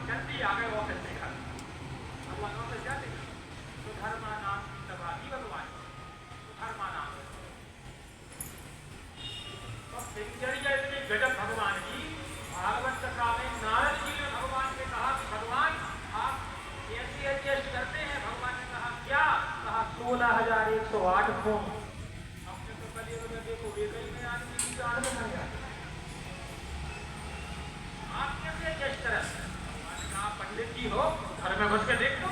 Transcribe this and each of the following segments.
जल्दी आ गए ऑफिस से घर। भगवान ऑफिस जाते तो धर्मा नाम की सभा थी भगवान, तो धर्मा नाम तो दिनचर्या इतनी गजब भगवान की। भागवत कथा में नारद जी ने भगवान से कहा कि भगवान आप ऐसे एडजस्ट करते हैं। भगवान ने कहा क्या? कहा 16,108 फॉर्म। आपने तो कल ये देखो वेगल में आदमी की जान में मर जाती, आप कैसे एडजस्ट करें? भगवान ने कहा पंडित जी हो, घर में बस के देख लो।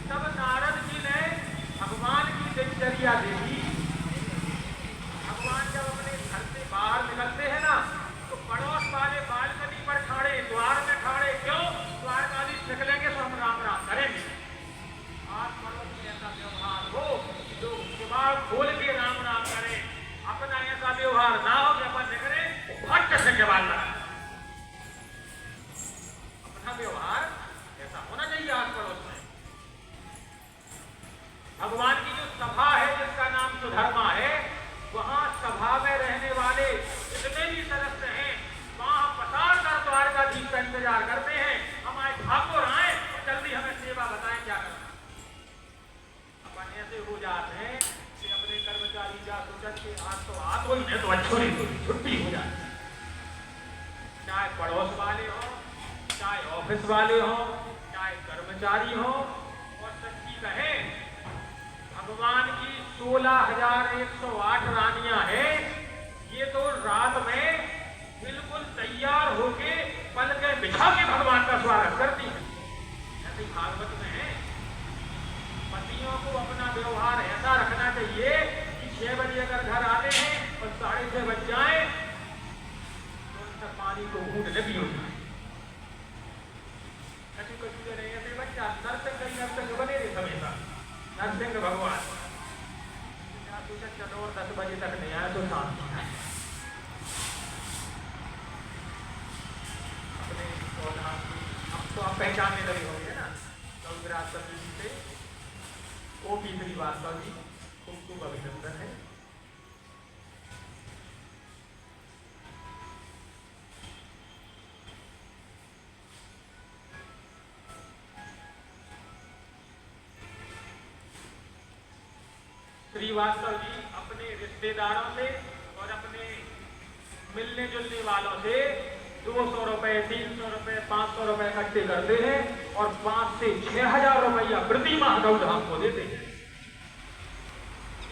तब नारद जी ने भगवान की दिनचर्या देखी। भगवान जब अपने घर से बाहर निकलते हैं ना, तो पड़ोस वाले बालकनी पर खड़े, द्वार में खड़े। क्यों? द्वारकाधीश निकलेंगे तो हम राम राम करेंगे। आज पड़ोस में ऐसा व्यवहार हो जो किवाड़ खोल के राम राम करें, अपना ऐसा व्यवहार ना हो कि अपन निकले फट से किवाड़ लगा। अपना व्यवहार ऐसा होना चाहिए आज पड़ोस में। भगवान की जो सभा है जिसका नाम सुधर्मा है, वहां सभा में रहने वाले जितने भी सदस्य हैं वहां पसार कर द्वारकाधीश का इंतजार करते हैं। हमारे ठाकुर आए और जल्दी हमें सेवा बताएं क्या करना। अपन ऐसे हो जाते हैं कि अपने कर्मचारी जा सोचते के आज तो हाथ हुई नहीं तो अच्छी छुट्टी हो जाए। चाहे पड़ोस वाले हो, चाहे ऑफिस वाले हो, चाहे कर्मचारी हो। और सच्ची कहें भगवान की 16,108 रानियां हैं। ये तो रात में बिल्कुल तैयार होके पलके बिछा के भगवान का स्वागत करती हैं। ऐसे भागवत में है पतियों को अपना व्यवहार ऐसा रखना चाहिए कि 6 बजे अगर घर आते हैं और 6:30 बज जाए तो उन तक पानी को घूट लगी हो जाए। ऐसी कुछ नहीं, ऐसे बच्चा नरसिंह कहीं नरसिंह बने रहे हमेशा। नरसिंह भगवान चलो 10 बजे तक नहीं आया तो शांति है। अपने अब तो आप पहचानने लगे होंगे ना गौविराज जी से। OP श्रीवास्तव जी, खूब खूब अभिनंदन है। श्रीवास्तव जी अपने रिश्तेदारों से और अपने मिलने जुलने वालों से 200 रुपए, 300 रुपए, 500 रुपए इकट्ठे करते हैं और 5 से 6,000 रुपया प्रति माह गौधाम को देते हैं।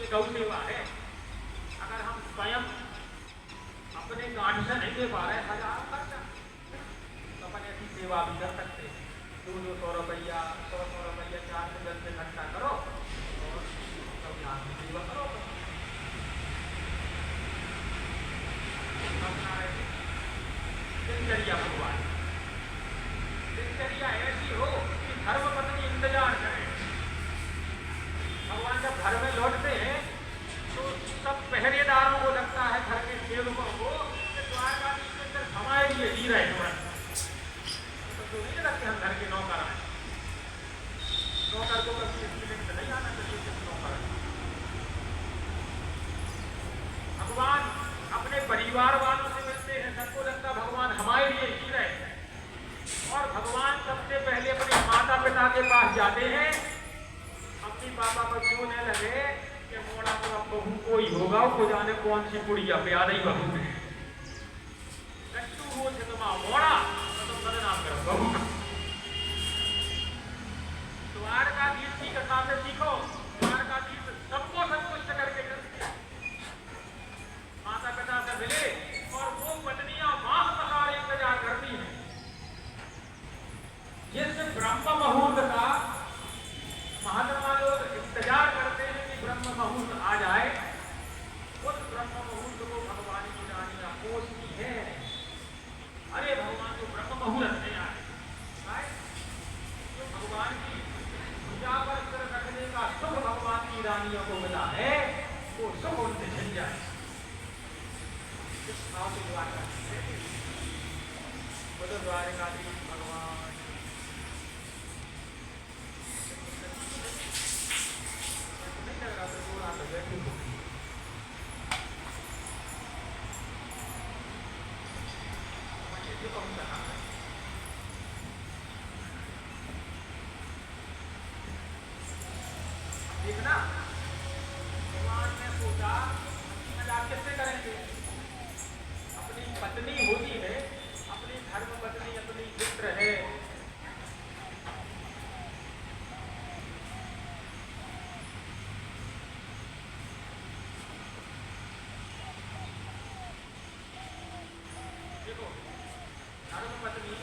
ये गौ सेवा है। अगर हम स्वयं अपने गांठ से नहीं दे पा रहे हजारों खर्चा, तो अपन ऐसी सेवा भी कर सकते हैं। 200 रुपया, 100 रुपया 4 से 10 इकट्ठा करो और सेवा करो। दिनचर्या भगवान, दिनचर्या ऐसी हो कि धर्म पत्नी इंतजार करें। भगवान जब घर में लौटते हैं तो सब पहरेदारों को लगता है, घर के सेवकों को, कि द्वारकाधीश के अंदर हमारे लिए जी रहे तुरंत। तो नहीं लगते हम घर के नौकर आए। नौकर को कभी इंस्ट्रूमेंट नहीं आना चाहिए। नौकर भगवान अपने परिवार वालों से मिलते हैं, सबको लगता भगवान हमारे लिए जी रहे हैं। और भगवान सबसे पहले अपने माता पिता के पास जाते हैं। अपनी पापा को छूने लगे कि मोड़ा तो अब बहू को ही होगा, उसको जाने कौन सी पुड़िया पे आ रही बहू में लट्टू हो तुम्हारा मोड़ा तो बदनाम करो बहू का। द्वारकाधीश की कथा से सीखो। द्वारकाधीश सबको संतुष्ट करके करते हैं। माता पिता से मिले और वो पत्नियां माह पसार इंतजार करती हैं। जिस ब्रह्म मुहूर्त का महात्मा लोग इंतजार करते हैं कि ब्रह्म मुहूर्त आ जाए, उस ब्रह्म मुहूर्त को भगवान की रानियां पोषती है। अरे भगवान को ब्रह्म मुहूर्त नहीं आए, जो भगवान की पूजा पर सिर रखने का सुख भगवान की रानियों को मिला है, वो सुख उनसे छिन जाए। इस भाव से दुआ करते हैं। बोलो द्वारकाधीश भगवान। नहीं लग रहा तो बोला तो बैठी होगी। ये कौन सा नाम है? धर्मपत्नी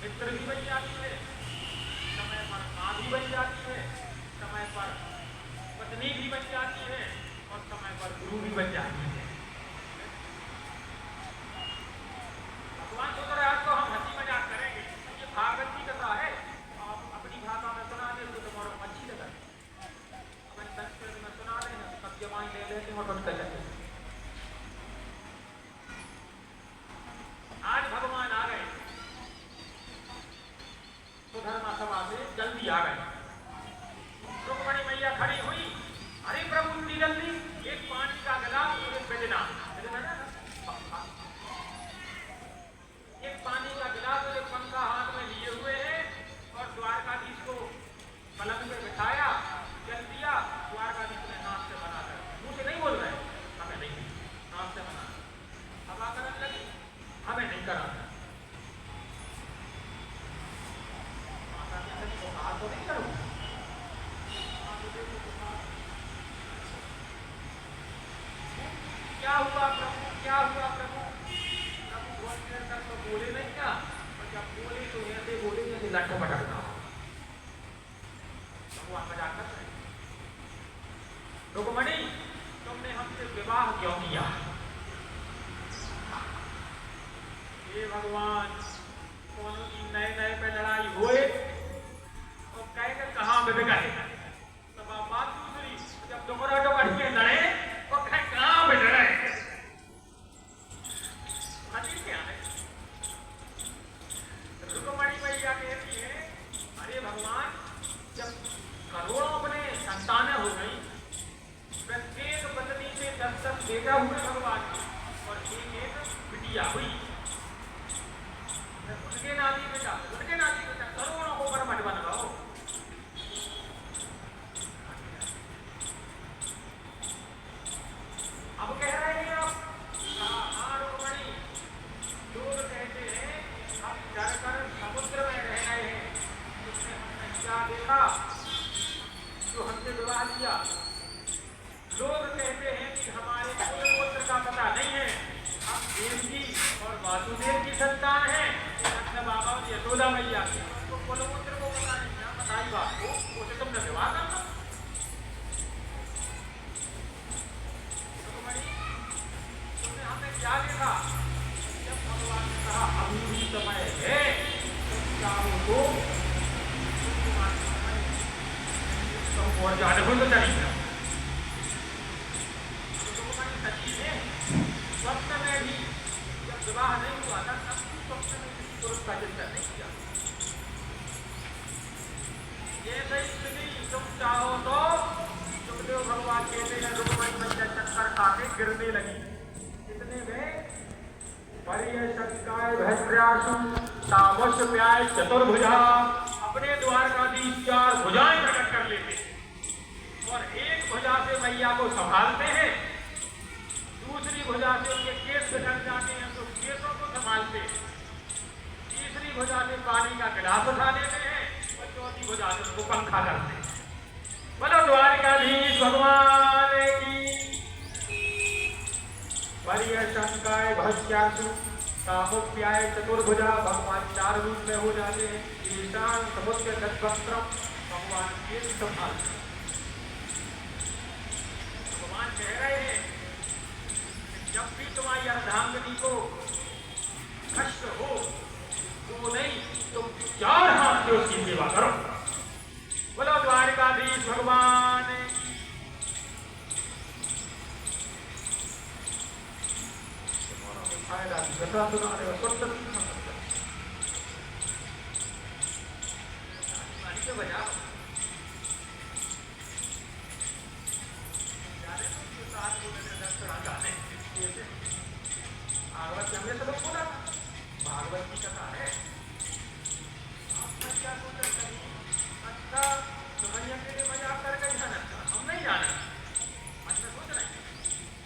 मित्र भी बन जाती है, समय पर माँ भी बन जाती है, समय पर पत्नी भी बन जाती है और समय पर गुरु भी बन जाती है। भगवान सूत्रराज को हम हंसी मजाक करेंगे, ये भागवत की कथा है, आप अपनी भाषा में सुना दे तो तुम्हारा अच्छी लगा, अपन संस्कृत में सुना रहे हैं सब जवान ले लेते हैं और बनते जाते हैं। आज भगवान आ गए, सुधर्मा सभा से जल्दी आ गए। रुक्मणी मैया खड़ी हुई, अरे प्रभु इतनी जल्दी, एक पानी का गिलास और एक बेजना, एक पानी का गिलास और एक पंखा हाथ में लिए हुए हैं और द्वारकाधीश को पलंग पे बिठाया, जल दिया। द्वारकाधीश ने नाक से बनाकर, मुंह से नहीं बोल रहे, हमें नहीं, नाक से बना, हवा करने लगी, हमें नहीं कराना, माता ने कहा बुखार तो नहीं करूँ, क्या हुआ प्रभु, क्या हुआ प्रभु? प्रभु बहुत देर तक तो बोले नहीं क्या, और जब बोले तो ऐसे बोले जैसे लट पटकना। भगवान मजाक कर रहे, रुक्मणी तुमने हमसे विवाह क्यों किया? ये भगवान दोनों की नए नए पे लड़ाई हुए और कहकर कहाँ में गए, तब आप बात दूसरी, जब दोबारा के लड़े और कहाँ में लड़े, क्या है? रुक्मणी मैया कहती है, अरे भगवान जब करोड़ों अपने संतानें हो गई, प्रत्येक पत्नी से 10-10 बेटा हुए भगवान के और एक बिटिया हुई, उनके नाती बेटा करोड़ों को पर मत बनवाओ। अब कह रहे हैं आप, हाँ रुक्मणी, लोग कहते हैं हम डरकर समुद्र में रह गए हैं, उसने हमने क्या देखा जो हमसे विवाह किया। लोग कहते हैं कि हमारे कुल गोत्र का पता नहीं है, हम देवकी और वासुदेव की संतान हैं, कृष्ण बाबा और यशोदा मैया की, तो कुल गोत्र को पता नहीं है, बताई बात को, उसे तुमने विवाह करना। तुमने हमने क्या देखा? जब भगवान ने कहा अभी भी समय है, तुम चाहो तो तुम और जाने हो तो चलेगा। सची है, स्वप्न में भी जब विवाह नहीं हुआ था तब भी स्वप्न में किसी पुरुष का चिंतन नहीं किया। ये नहीं, तुम चाहो तो सुखदेव भगवान कहते हैं रुक्मणी मैया चक्कर खाके गिरने लगी, कितने में परियशंकाय भस्त्र्यासु तामस प्याय चतुर्भुजा, अपने द्वारकाधीश 4 भुजाएं प्रकट कर लेते और एक भुजा से मैया को संभालते हैं, दूसरी भुजा से उनके केस बिखर जाते हैं तो केसों को संभालते हैं, तीसरी भुजा से पानी का गिलास उठा लेते हैं और चौथी भुजा से उनको पंखा करते हैं। बोलो द्वारकाधीश भगवान की। परियशंकाय भस्त्र्यासु तामोप्याय चतुर्भुजा, भगवान 4 रूप में हो जाते हैं, ईशान समुद्र तत्वस्त्रम, भगवान के संभालते हैं। भगवान कह रहे हैं जब भी तुम्हारी अर्धांगिनी को कष्ट हो तो नहीं, तुम 4 हाथ से उसकी सेवा करो। बोलो द्वारकाधीश भगवान की। फायदा कथा सुना रहे हो तो बजा भागवत हमने सब बोला, भागवत की कथा है। क्या सोच रहे? अच्छा तुम्हारी अकेले मजाक कर गई है ना, हम नहीं जाने, अच्छा सोच रहे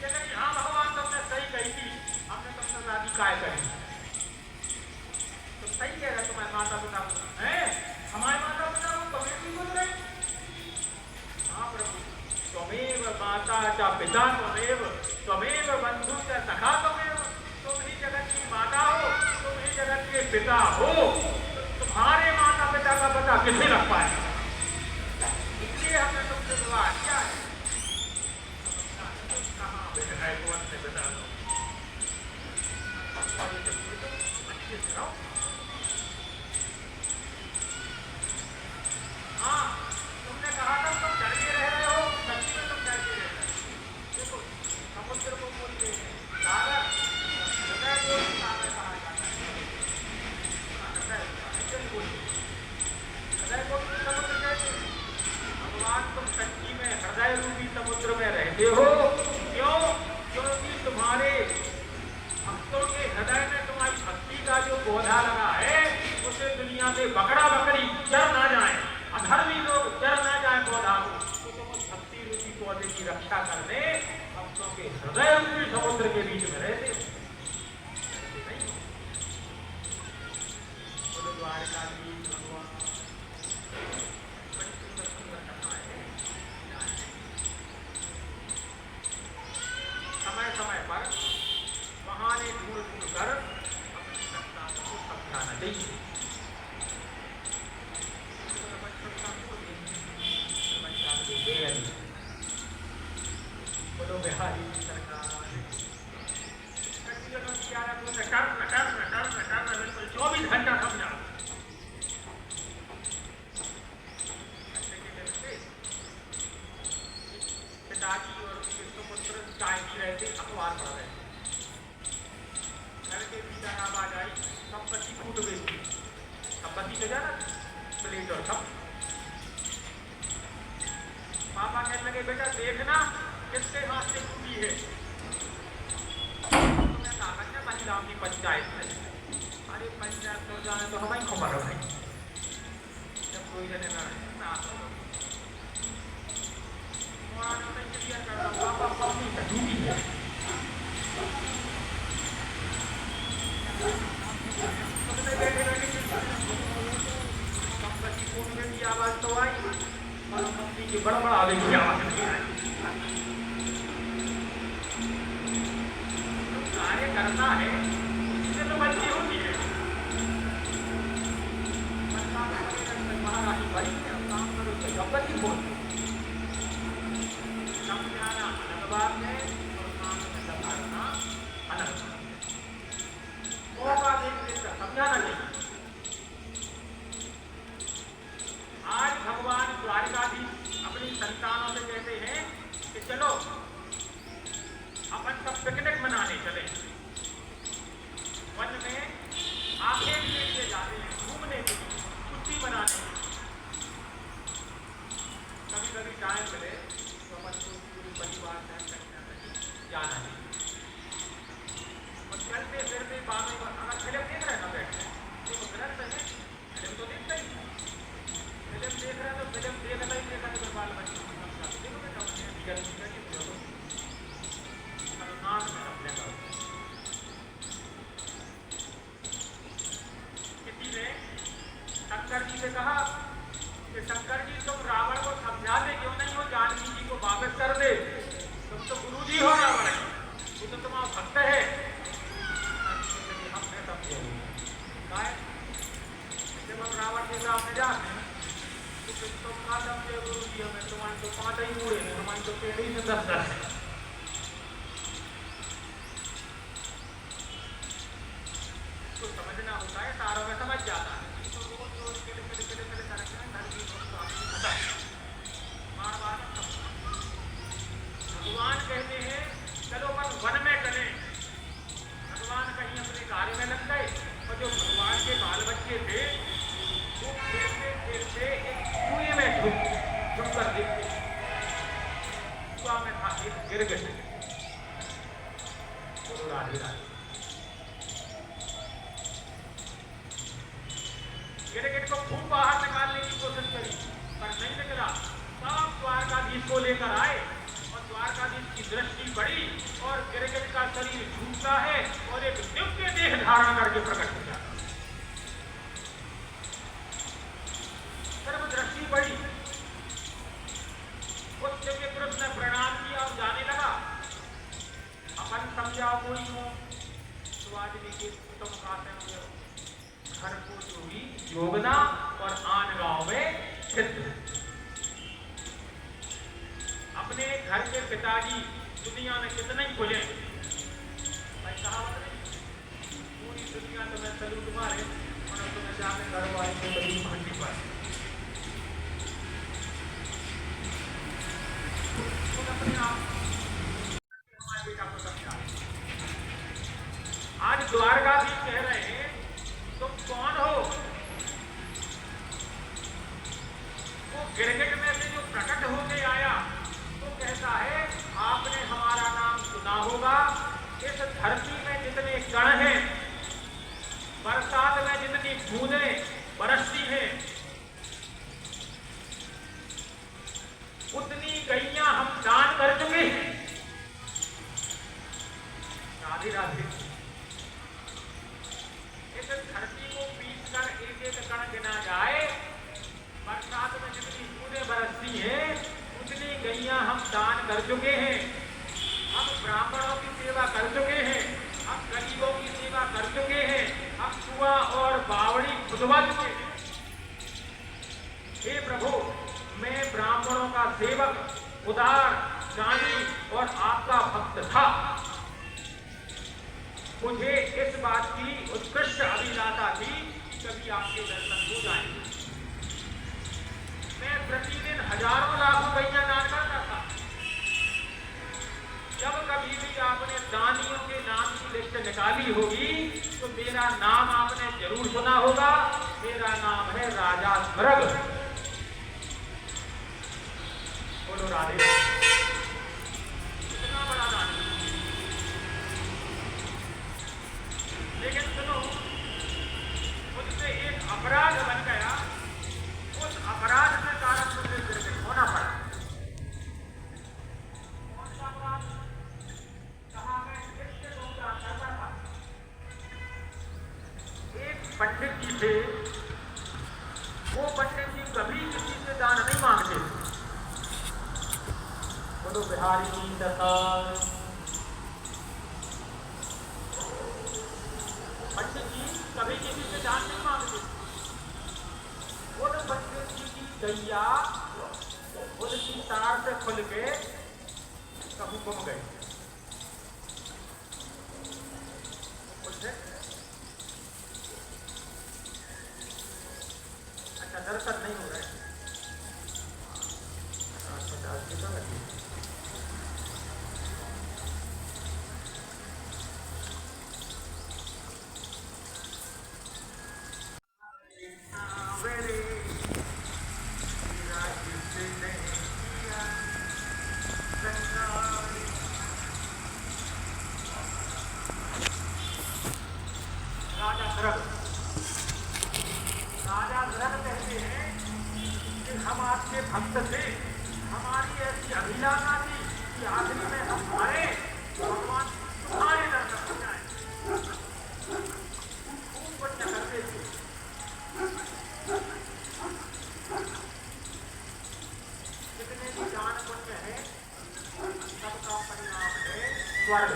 क्या कहीं हाँ भगवान तुमने सही कही थी, हमने तुमसे शादी काय करी, तुम सही कह रहे, तुम्हारे माता पिता है, हमारे माता पिता को तुम्हें भी बोल रहे। हाँ प्रभु, त्वमेव माता च पिता त्वमेव, त्वमेव बंधु च सखा त्वमेव, तुम ही जगत की माता हो, तुम ही जगत के पिता हो तो तुम्हारे माता पिता का पता किसे लग पाएगा? इसलिए हमने तुमसे विवाह किया है। कहाँ है कौन से बता दो, अच्छे से रहो। हाँ, तुमने कहा था तुम डर के रह रहे हो, सच्ची में तुम डर के रह रहे हो। देखो समुद्र को बोलते हैं सागर, हृदय को सागर कहा जाता है। हृदय को समुद्र कहते हैं। भगवान तुम सच्ची में हृदय रूपी समुद्र में रहते हो। क्यों? क्योंकि तुम्हारे भक्तों के हृदय में तुम्हारी भक्ति का जो पौधा लगा है उसे दुनिया में बकरा बकरी चर ना जाए, अधर्मी लोग चर ना जाए पौधा को, तो तुम उस भक्ति रूपी पौधे की रक्षा करने भक्तों के हृदय रूपी समुद्र के बीच में रहते हो। द्वारकाधीश भगवान बड़ी सुंदर सुंदर कथाएं हैं। समय समय पर बहाने ढूंढ ढूंढ कर अपनी संतानों को समझाना चाहिए। बोलो बिहारी सरकार बिल्कुल 24 घंटा समझा। पिताजी और उसके सुपुत्र चाय पी रहे थे, अखबार पढ़ रहे थे। घर के भीतर आवाज आई, संपत्ति फूट गई थी। संपत्ति तो जाना प्लेट और कप। पापा कहने लगे बेटा देखना किसके हाथ से टूटी है। तुम्हें कहा था महिलाओं की पंचायत में, अरे पंचायत तो जाने तो हमारी खबर है भाई, जब कोई जने ना आवाज तो आई और मम्मी की बड़ा बड़ा आवेश की आवाज कार्य करना है, इससे तो बच्ची होती है। महारानी बड़ी काम करो तो संपत्ति बोल समझाना अलग बात है और काम में संभालना अलग बात है। मौका देखने का समझाना चाहिए। आज भगवान द्वारकाधीश अपनी संतानों से कहते हैं कि चलो अपन सब पिकनिक मनाने चले। वन में आखेट के लिए जाते हैं, घूमने के लिए, छुट्टी मनाने। कभी कभी टाइम मिले तो अपन को पूरी परिवार में जाना है और चलते फिरते बाद में अगर फिल्म देख रहे हैं ना बैठ तो गलत है, फिल्म तो देखते ही, फिल्म देख रहे हैं तो फिल्म देखना ही देखा तो बाल बच्चे देखो बेटा किसी ने शंकर जी से कहा कि शंकर जी तुम रावण को समझाते क्यों नहीं हो, जानकी जी को वापस कर दे, तुम तो गुरु जी हो रावण, वो तो तुम्हारा भक्त है। हमने समझे जब हम रावण के सामने जाते हैं तो तुम ना समझे गुरु जी हमें, तुम्हारे तो 5 ही मुड़े हैं, हमारी तो पेड़ ही से 10 है। तो समझना होता है, सारों में समझ जाता है। तो रोज रोज के भगवान कहते हैं चलो अपन वन में चले। भगवान कहीं अपने कार्य में लग गए और जो भगवान के बाल बच्चे थे वो खेलते खेलते एक कुएं में डूब कर देखते, कुआं में था एक गिरगिट। राधे राधे। गिरगिट को खूब बाहर निकालने की कोशिश करी पर नहीं निकला। तब द्वारकाधीश को लेकर आए और द्वारकाधीश की दृष्टि पड़ी और गिरगिट का शरीर झूठता है और एक दिव्य देह धारण करके प्रकट हो जाता। सिर्फ दृष्टि पड़ी, उस दिव्य पुरुष ने प्रणाम किया और जाने लगा। अपन समझाओ कोई हो, शिवाजी के तुम खाते हो घर को जोगी योगना और आन गांव में सिद्ध। अपने घर के पिताजी दुनिया में कितने ही खुले, भाई कहावत नहीं, पूरी दुनिया तुम्हें सलूट मारे और तुम्हें जाके घर वाले को बड़ी भांडी पर अपने आप हमारे बेटा को समझा। आज द्वारकाधीश कह रहे हैं तुम कौन हो? वो गिरगिट में से जो प्रकट होके आया तो कहता है आपने हमारा नाम सुना होगा। इस धरती में जितने कण हैं, बरसात में जितनी बूंदें बरसती हैं, उतनी गैया हम दान कर चुके हैं। राधे राधे। इस धरती को पीस कर एक एक कण गिना जाए, बरसात में जितनी बूंदें बरसती हैं उतनी गैया हम दान कर चुके हैं। हम ब्राह्मणों की सेवा कर चुके हैं, हम गरीबों की सेवा कर चुके हैं, हम कुआ और बावड़ी खुदवा चुके हैं। हे प्रभु, मैं ब्राह्मणों का सेवक, उदार, दानी और आपका भक्त था। मुझे इस बात की उत्कृष्ट अभिलाषा थी कि कभी आपके दर्शन हो जाएंगे। मैं प्रतिदिन हजारों लाखों गैया दान करता था। जब कभी भी आपने दानियों के नाम की लिस्ट निकाली होगी तो मेरा नाम आपने जरूर सुना होगा। मेरा नाम है राजा स्वर्ग। बोलो राधे। इतना बड़ा दान। लेकिन सुनो, मुझसे एक अपराध बन गया। उस अपराध के कारण मुझे गिरगिट होना पड़ा। कौन सा अपराध? कहा मैं नृत्य करता था। एक पंडित जी थे, वो पंडित जी कभी किसी से दान नहीं मांगते। बोलो बिहारी की सरकार। पंडित जी कभी किसी से दान नहीं मांगते। वो तो पंडित जी की गैया उनकी तार से खुल के कभी गुम गई। अच्छा, दर्शन नहीं हो रहे। राजा दशरथ कहते हैं कि हम आपके भक्त थे, हमारी ऐसी अभिलाषा थी कि आखिरी में हम मरे तो भगवान तुम्हारे दर्शन हो जाए। खूब पुण्य करते थे। जितने भी दान पुण्य है सबका परिणाम है स्वर्ग।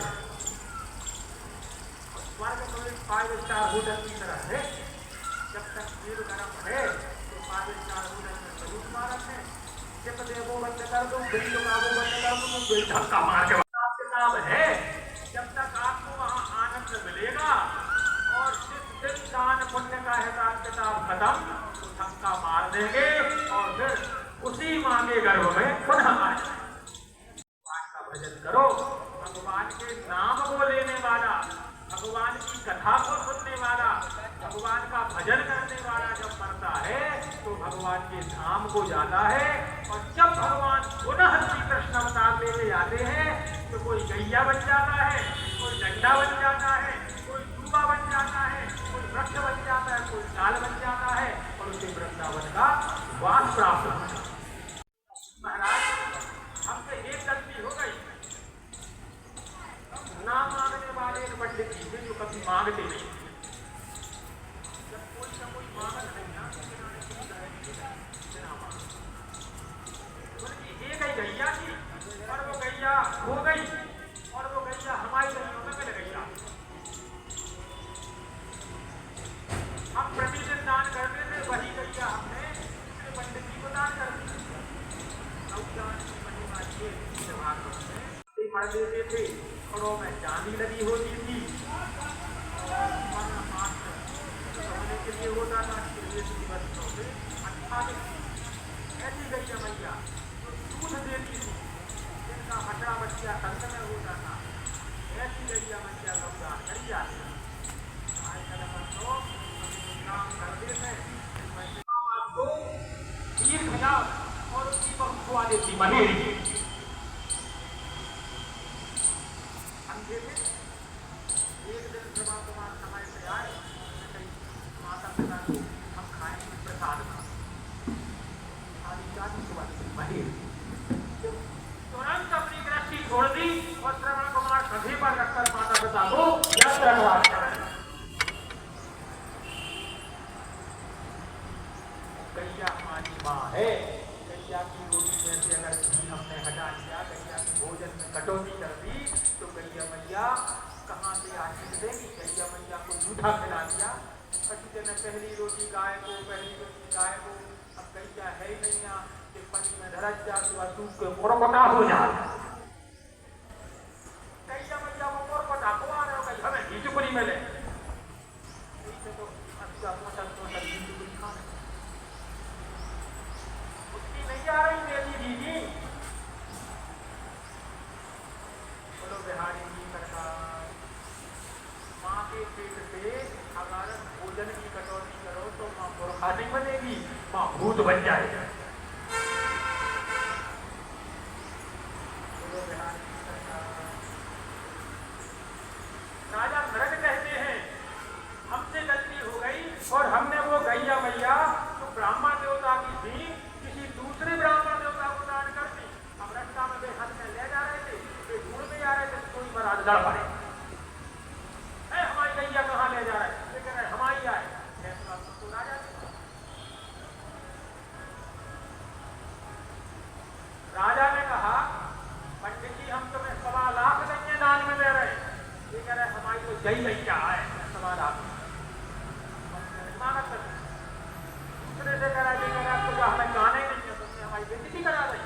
स्वर्ग तो एक 5 स्टार होटल की तरह है। जब तक वीर गर्म है तो 5 स्टार होटल में जरूर मारत है। जब देवो बंद कर दो, बिल्लो काबू बंद कर दो, तो कोई धक्का मार के आपके काम है। जब तक आपको वहाँ आनंद मिलेगा और जिस दिन दान पुण्य का हिसाब किताब खत्म तो धक्का मार देंगे और फिर उसी माँ के गर्भ में पुनः आ जाए। भगवान का भजन करो। भगवान के नाम को लेने वाला, भगवान की कथा को सुनने वाला, भगवान का भजन करने वाला जब मरता है तो भगवान के धाम को जाता है। और जब भगवान पुनः श्री कृष्ण अवतार लेके आते हैं तो कोई गैया बन जाता है, कोई डंडा बन जाता है, कोई दूबा बन जाता है, कोई वृक्ष बन जाता है, कोई डाल बन जाता है और उसे वृंदावन का वास प्राप्त होता है। महाराज, हमसे एक गलती हो गई। ना मांगने वाले पंडित जी थे जो कभी मांगते नहीं। जब कोई ना कोई मांगत नहीं ना, एक ही गैया थी और वो गैया हो गई और वो गैया हमारी गैया में मिल गई। हम आंधी लगी होती थी, सोने के लिए होता था, वर्षों से 28 ऐसी गैया मैया जो दूध देती थी, जिनका हटड़ा बच्चा संत में होता था, ऐसी गैया मैया का उदार करी जाती है। आजकल अपन तो काम करते थे, आपको दीर्घ लाभ और उसकी पहुंचवा देती महेरी अंधे थे। एक दिन ब्रह्मा कुमार समय से आए, माता पिता को हम खाएंगे प्रसाद तुरंत अपनी दृष्टि छोड़ दी और श्रवण कुमार कंधे पर रखकर माता पिता को यात्रा करा। गैया हमारी माँ है, गैया की रोटी में से अगर घी हमने हटा दिया, गैया के भोजन में कटौती कर दी, तो गैया मैया कहाँ से आशीष देगी। गैया मैया को जूठा खिला दिया, पति ने पहली रोटी गाय को, अब गैया है ही नहीं यहाँ कि पानी में धरक जा तो सूख के मोरपटा हो जाए। गैया मैया को मोरपटा को आ रहे हो, गई हमें घी चुपड़ी मिले, तो उसकी नहीं आ रही मेरी दीदी। बोलो बिहारी जी सरकार। माँ के पेट से अगर भोजन की कटौती करो तो माँ मूर्खा नहीं बनेगी, माँ भूत बन जाएगी। बोलो बिहारी जी सरकार। राजा नरक कहते हैं हमसे गलती हो गई और हमने वो गैया मैया जो ब्राह्मण देवता की थी किसी दूसरे ब्राह्मण देवता को दान कर दी। अब रास्ता में वे हाथ में ले जा रहे थे, वे ढूंढ में जा रहे थे, कोई महाराज लड़ पड़े, हमारी गैया कहाँ ले जा रहे हैं, वे कह रहे हमारी आए। फैसला तो राजा राजा ने कहा पंडित जी हम तुम्हें 1.25 लाख देंगे दान में दे रहे हैं। ये कह रहे हमारी तो जय गैया है 1.25 लाख दूसरे से करा देगा तो हमें गाने ही नहीं है, तुमने हमारी बेइज्जती करा दी,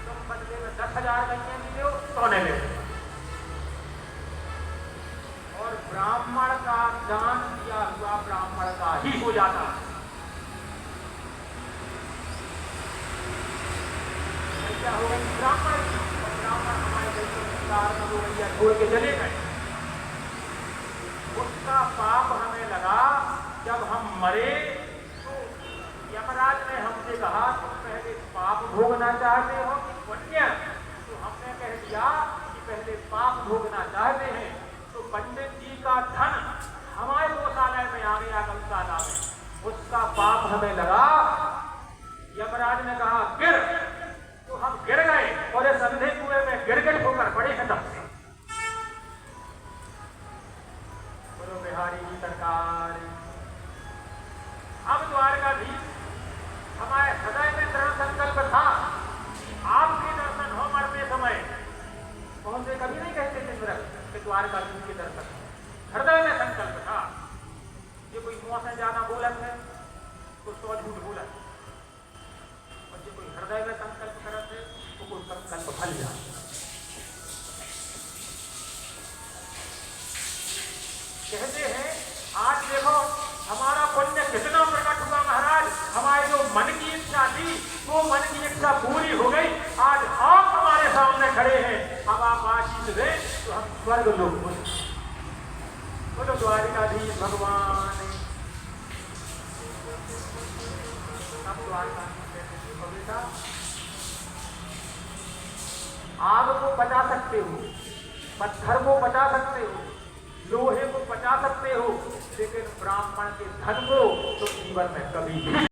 तुम बदले में 10,000 गैया दे दो सोने ले। और ब्राह्मण का दान दिया हुआ ब्राह्मण का ही हो जाता। क्या हो गई ब्राह्मण की, और ब्राह्मण हमारे गैया छोड़ के चले गए। उसका पाप हमें लगा जब हम मरे तो यमराज ने हमसे कहा तुम पहले पाप भोगना चाहते हो कि पुण्य। तो हमने कह दिया कि पहले पाप भोगना चाहते हैं। तो पंडित जी का धन हमारे गौशाला में आ गया, गौशाला में उसका पाप हमें लगा। यमराज ने कहा गिर, तो हम गिर गए और इस अंधे कुएं में गिर होकर पड़े हैं तब से। बोलो बिहारी जी सरकार। अब द्वारकाधीश हमारे हृदय में दृढ़ संकल्प था आपके दर्शन हो मरते समय। कौन से कभी नहीं कहते थे मेरा कि द्वारकाधीश के दर्शन, हृदय में संकल्प था। ये कोई मुंह से जाना बोलत है तो 100 झूठ बोलत, और जो कोई हृदय में संकल्प करत है तो कोई संकल्प फल जाए। कहते हैं आज देखो हमारा पुण्य कितना प्रकट हुआ महाराज। हमारी जो मन की इच्छा थी वो मन की इच्छा पूरी हो गई। आज आप हमारे सामने खड़े हैं, अब आप आशीष दें तो हम स्वर्ग लोग बोले। बोलो द्वारकाधीश भगवान। अब द्वारकाधीश आग को बचा सकते हो, पत्थर को बचा सकते हो, लोहे को बचा सकते हो, लेकिन ब्राह्मण के धन को तो जीवन में कभी